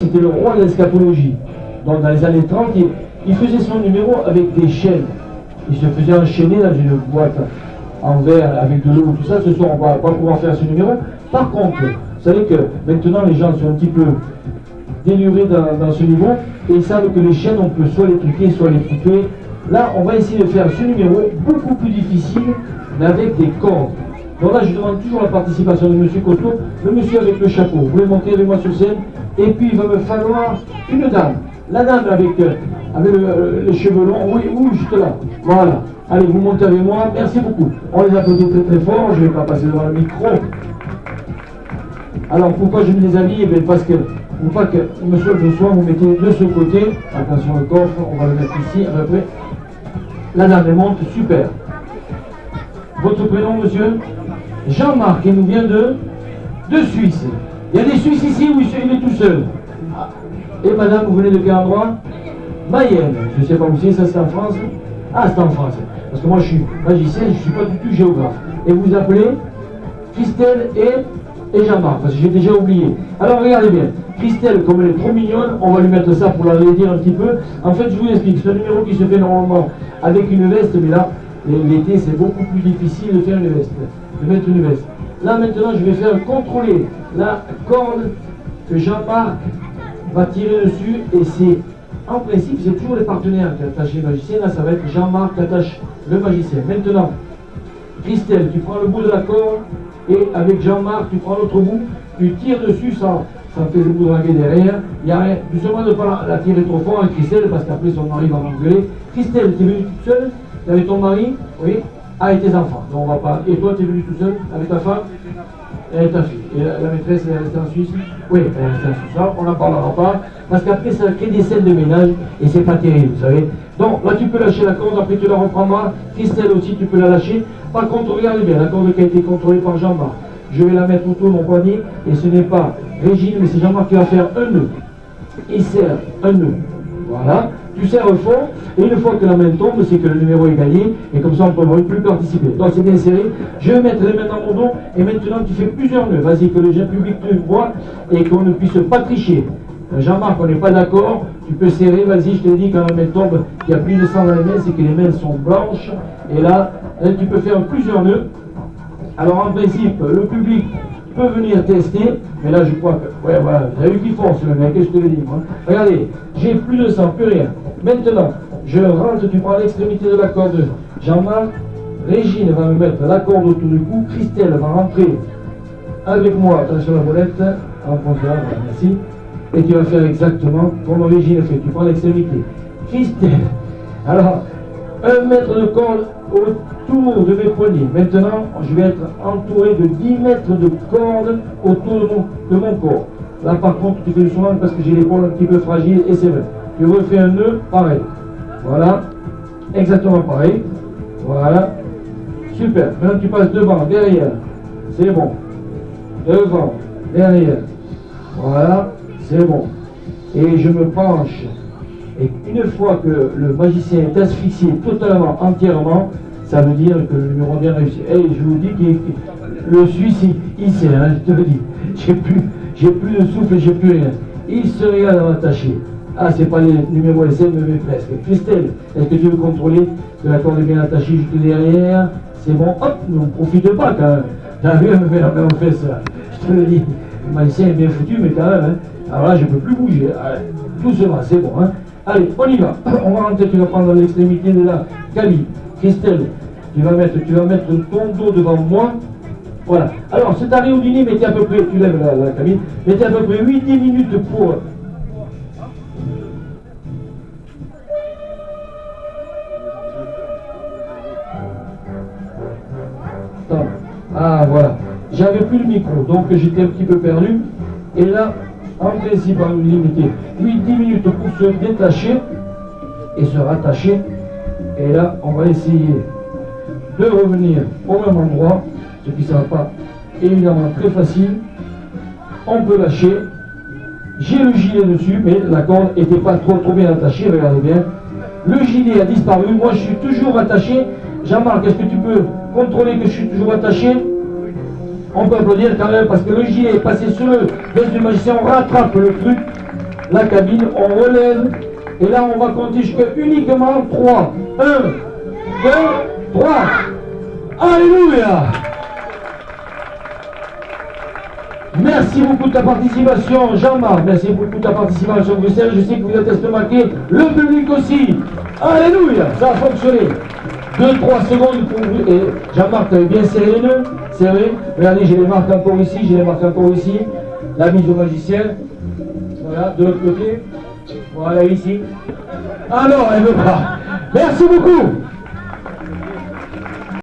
C'était le roi de l'eschatologie. Donc dans les années 30, il faisait son numéro avec des chaînes. Il se faisait enchaîner dans une boîte en verre avec de l'eau, tout ça. Ce soir, on ne va pas pouvoir faire ce numéro. Par contre, vous savez que maintenant les gens sont un petit peu délurés dans ce niveau et ils savent que les chaînes, on peut soit les truquer, soit les couper. Là, on va essayer de faire ce numéro beaucoup plus difficile, mais avec des cordes. Donc là, je demande toujours la participation de M. Coteau, le monsieur avec le chapeau. Vous pouvez monter avec moi sur scène. Et puis, il va me falloir une dame. La dame avec les cheveux longs, oui, juste là. Voilà. Allez, vous montez avec moi. Merci beaucoup. On les applaudit très très fort. Je ne vais pas passer devant le micro. Alors, pourquoi je me déshabille? Eh parce que, une fois que monsieur le soir, vous mettez de ce côté. Attention, le coffre, on va le mettre ici. Après, la dame, elle monte. Super. Votre prénom, monsieur? Jean-Marc, il nous vient de Suisse. Il y a des Suisses ici où il est tout seul. Et madame, vous venez de quel endroit? Mayenne. Je ne sais pas où c'est, ça c'est en France? Ah, c'est en France. Parce que moi je suis magicien, je ne suis pas du tout géographe. Et vous appelez Christelle et Jean-Marc, parce que j'ai déjà oublié. Alors regardez bien, Christelle, comme elle est trop mignonne, on va lui mettre ça pour la dire un petit peu. En fait, je vous explique, c'est un numéro qui se fait normalement avec une veste, mais là, l'été, c'est beaucoup plus difficile de faire une veste, de mettre une veste. Là maintenant je vais faire contrôler la corde que Jean-Marc va tirer dessus et c'est en principe c'est toujours les partenaires qui attachent les magiciens. Là ça va être Jean-Marc qui attache le magicien. Maintenant Christelle, tu prends le bout de la corde et avec Jean-Marc tu prends l'autre bout, tu tires dessus sans faire le bout de draguer derrière. Il y a rien, doucement de ne pas la tirer trop fort avec Christelle parce qu'après son mari va m'engueuler. Christelle, tu es venue toute seule avec ton mari? Oui. Ah, et tes enfants. Donc on va pas. Et toi, tu es venu tout seul avec ta femme et ta fille. Et la maîtresse, elle est restée en Suisse? Oui, elle est restée en Suisse. Ça, on n'en parlera pas. Parce qu'après, ça crée des scènes de ménage et c'est pas terrible, vous savez. Donc là, tu peux lâcher la corde, après tu la reprendras. Christelle aussi, tu peux la lâcher. Par contre, regardez bien, la corde qui a été contrôlée par Jean-Marc. Je vais la mettre autour de mon poignet et ce n'est pas Régine, mais c'est Jean-Marc qui va faire un nœud. Il serre un nœud. Voilà. Tu serres fort, et une fois que la main tombe, c'est que le numéro est gagné, et comme ça on ne peut plus participer. Donc c'est bien serré. Je vais mettre les mains dans mon dos, et maintenant tu fais plusieurs nœuds. Vas-y, que le jeune public te voit, et qu'on ne puisse pas tricher. Jean-Marc, on n'est pas d'accord, tu peux serrer, vas-y, je te dis, quand la main tombe, il y a plus de sang dans les mains, c'est que les mains sont blanches, et là, tu peux faire plusieurs nœuds. Alors en principe, le public peut venir tester, mais là je crois que, ouais voilà, vous avez vu qu'il force le mec, qu'est-ce que je te le dis moi. Regardez, j'ai plus de sang, plus rien. Maintenant, je rentre, tu prends l'extrémité de la corde. Jean-Marc, Régine va me mettre la corde autour du cou, Christelle va rentrer avec moi, attention la molette, enfonce là, voilà, merci. Et tu vas faire exactement comme Régine fait, tu prends l'extrémité. Christelle, alors, 1 mètre de corde autour de mes poignets. Maintenant, je vais être entouré de 10 mètres de corde autour de mon corps. Là, par contre, tu fais le soin parce que j'ai l'épaule un petit peu fragile et c'est vrai. Tu refais un nœud, pareil. Voilà. Exactement pareil. Voilà. Super. Maintenant, tu passes devant, derrière. C'est bon. Devant, derrière. Voilà. C'est bon. Et je me penche. Et une fois que le magicien est asphyxié totalement, entièrement, ça veut dire que le numéro a bien réussi. Et je vous dis que le Suisse, il sait, hein, je te le dis. J'ai plus de souffle, j'ai plus rien. Il se régale à m'attacher. Ah, c'est pas les numéros SM, mais presque. Christelle, est-ce que tu veux contrôler que la corde est bien attachée juste derrière? C'est bon, hop, on ne profite pas quand même. T'as vu, elle me fait la main en fesse, là. Je te le dis. Le magicien est bien foutu, mais quand même, hein. Alors là, je ne peux plus bouger. Allez, doucement, c'est bon, hein. Allez, on y va. On va rentrer, tu vas prendre l'extrémité de la cabine. Christelle, tu vas mettre ton dos devant moi. Voilà. Alors, cet arrêt au dîner, mettez à peu près, tu lèves la cabine, mettez à peu près 8-10 minutes pour... Attends. Ah, voilà. J'avais plus le micro, donc j'étais un petit peu perdu. Et là, en principe, on nous limiter 8-10 minutes pour se détacher et se rattacher. Et là, on va essayer de revenir au même endroit, ce qui ne sera pas évidemment très facile. On peut lâcher. J'ai le gilet dessus, mais la corde n'était pas trop bien attachée, regardez bien. Le gilet a disparu, moi je suis toujours attaché. Jean-Marc, est-ce que tu peux contrôler que je suis toujours attaché? On peut applaudir quand même parce que le gilet est passé sur le veste du magicien, on rattrape le truc la cabine, on relève. Et là, on va compter jusqu'à uniquement 3. 1, 2, 3. Alléluia! Merci beaucoup de ta participation, Jean-Marc. Merci beaucoup de ta participation, Bruxelles. Je sais que vous êtes estomaqué. Le public aussi. Alléluia! Ça a fonctionné. 2-3 secondes pour vous. Et Jean-Marc, tu avais bien serré les nœuds. Serré. Regardez, j'ai les marques encore ici. J'ai les marques encore ici. La mise au magicien. Voilà, de l'autre côté. Voilà, ici. Ah non, elle ne veut pas. Merci beaucoup.